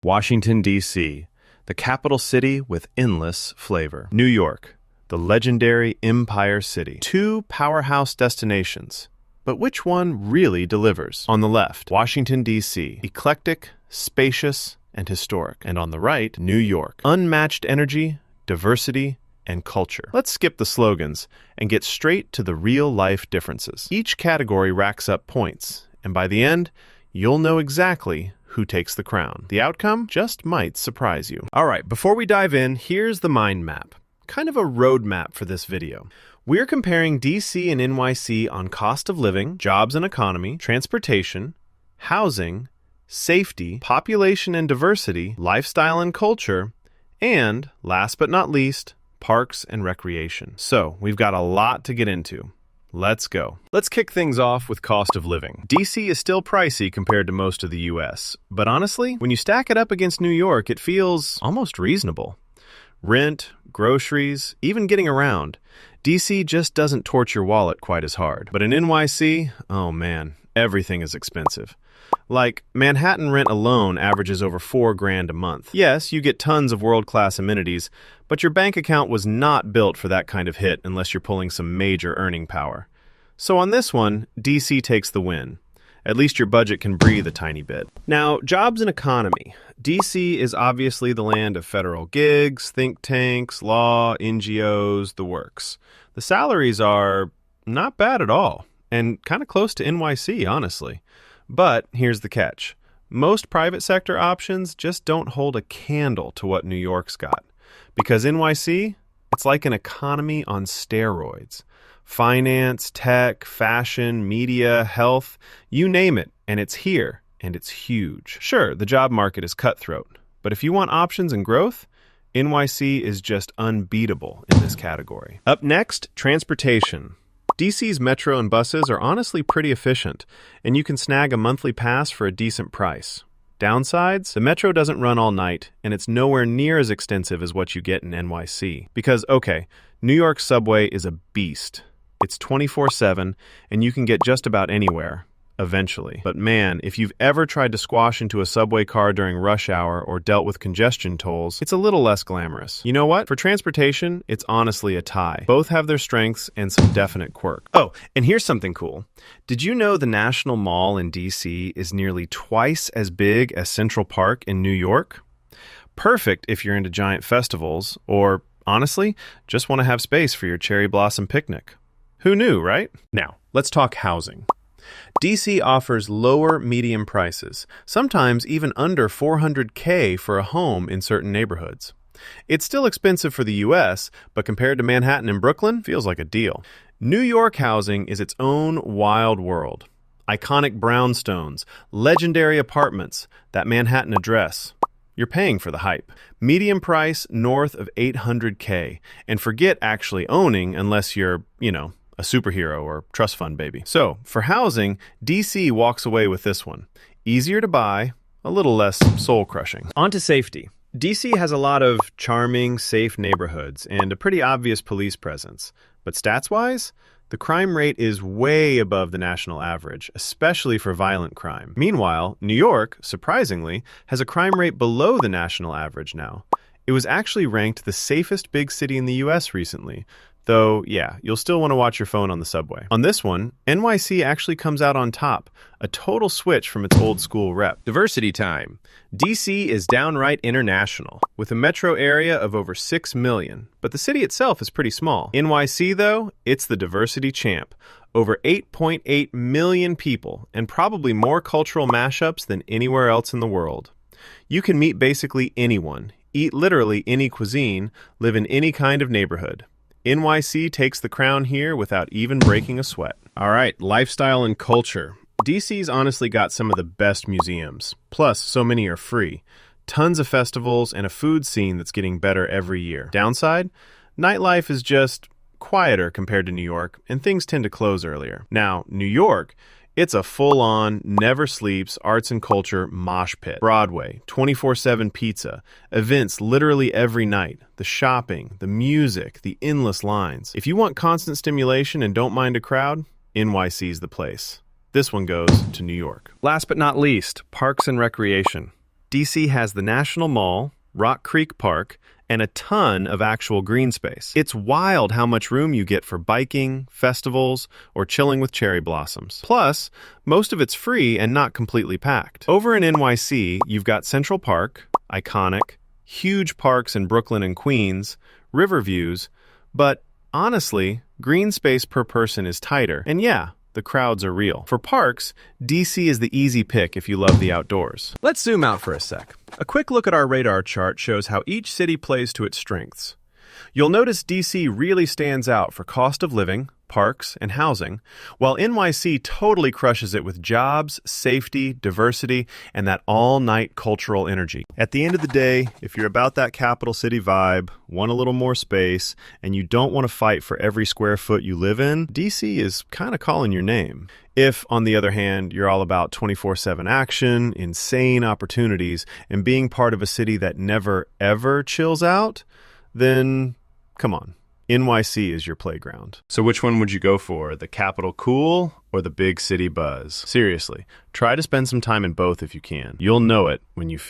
Washington, D.C., the capital city with endless flavor. New York, the legendary Empire City. Two powerhouse destinations. But which one really delivers? On the left, Washington, D.C., eclectic, spacious, and historic. And on the right, New York, unmatched energy, diversity, and culture. Let's skip the slogans and get straight to the real-life differences. Each category racks up points, and by the end, you'll know exactly who takes the crown. The outcome just might surprise you. All right, before we dive in, here's the mind map. Kind of a roadmap for this video. We're comparing DC and NYC on cost of living, jobs and economy, transportation, housing, safety, population and diversity, lifestyle and culture, and, last but not least, parks and recreation. So, we've got a lot to get into. Let's go. Let's kick things off with cost of living. DC is still pricey compared to most of the US, but honestly, when you stack it up against New York, it feels almost reasonable. Rent, groceries, even getting around. DC just doesn't torch your wallet quite as hard. But in NYC, oh man, everything is expensive. Like, Manhattan rent alone averages over $4,000 a month. Yes, you get tons of world-class amenities, but your bank account was not built for that kind of hit unless you're pulling some major earning power. So on this one, DC takes the win. At least your budget can breathe a tiny bit. Now, jobs and economy. DC is obviously the land of federal gigs, think tanks, law, NGOs, the works. The salaries are not bad at all, and kind of close to NYC, honestly. But here's the catch. Most private sector options just don't hold a candle to what New York's got. Because NYC, it's like an economy on steroids. Finance, tech, fashion, media, health, you name it, and it's here, and it's huge. Sure, the job market is cutthroat, but if you want options and growth, NYC is just unbeatable in this category. Up next, transportation. DC's metro and buses are honestly pretty efficient, and you can snag a monthly pass for a decent price. Downsides, the metro doesn't run all night, and it's nowhere near as extensive as what you get in NYC. Because, okay, New York's subway is a beast. It's 24/7, and you can get just about anywhere, eventually. But man, if you've ever tried to squash into a subway car during rush hour or dealt with congestion tolls, it's a little less glamorous. You know what? For transportation, it's honestly a tie. Both have their strengths and some definite quirks. Oh, and here's something cool. Did you know the National Mall in DC is nearly twice as big as Central Park in New York? Perfect if you're into giant festivals or, honestly, just want to have space for your cherry blossom picnic. Who knew, right? Now, let's talk housing. DC offers lower median prices, sometimes even under $400K for a home in certain neighborhoods. It's still expensive for the US, but compared to Manhattan and Brooklyn, feels like a deal. New York housing is its own wild world. Iconic brownstones, legendary apartments, that Manhattan address. You're paying for the hype. Median price north of $800K, and forget actually owning unless you're, a superhero or trust fund baby. So, for housing, DC walks away with this one. Easier to buy, a little less soul-crushing. On to safety. DC has a lot of charming, safe neighborhoods and a pretty obvious police presence. But stats-wise, the crime rate is way above the national average, especially for violent crime. Meanwhile, New York, surprisingly, has a crime rate below the national average now. It was actually ranked the safest big city in the US recently. Though, yeah, you'll still want to watch your phone on the subway. On this one, NYC actually comes out on top, a total switch from its old school rep. Diversity time. DC is downright international, with a metro area of over 6 million, but the city itself is pretty small. NYC, though, it's the diversity champ. Over 8.8 million people, and probably more cultural mashups than anywhere else in the world. You can meet basically anyone, eat literally any cuisine, live in any kind of neighborhood. NYC takes the crown here without even breaking a sweat. All right, lifestyle and culture. DC's honestly got some of the best museums. Plus, so many are free. Tons of festivals and a food scene that's getting better every year. Downside? Nightlife is just quieter compared to New York, and things tend to close earlier. Now, New York, it's a full-on, never sleeps, arts and culture mosh pit. Broadway, 24/7 pizza, events literally every night, the shopping, the music, the endless lines. If you want constant stimulation and don't mind a crowd, NYC's the place. This one goes to New York. Last but not least, parks and recreation. DC has the National Mall, Rock Creek Park, and a ton of actual green space. It's wild how much room you get for biking, festivals, or chilling with cherry blossoms. Plus, most of it's free and not completely packed. Over in NYC, you've got Central Park, iconic, huge parks in Brooklyn and Queens, river views, but honestly, green space per person is tighter. And yeah, the crowds are real. For parks, DC is the easy pick if you love the outdoors. Let's zoom out for a sec. A quick look at our radar chart shows how each city plays to its strengths. You'll notice DC really stands out for cost of living, parks, and housing, while NYC totally crushes it with jobs, safety, diversity, and that all-night cultural energy. At the end of the day, if you're about that capital city vibe, want a little more space, and you don't want to fight for every square foot you live in, DC is kind of calling your name. If, on the other hand, you're all about 24/7 action, insane opportunities, and being part of a city that never, ever chills out, then come on. NYC is your playground. So which one would you go for? The capital cool or the big city buzz? Seriously, try to spend some time in both if you can. You'll know it when you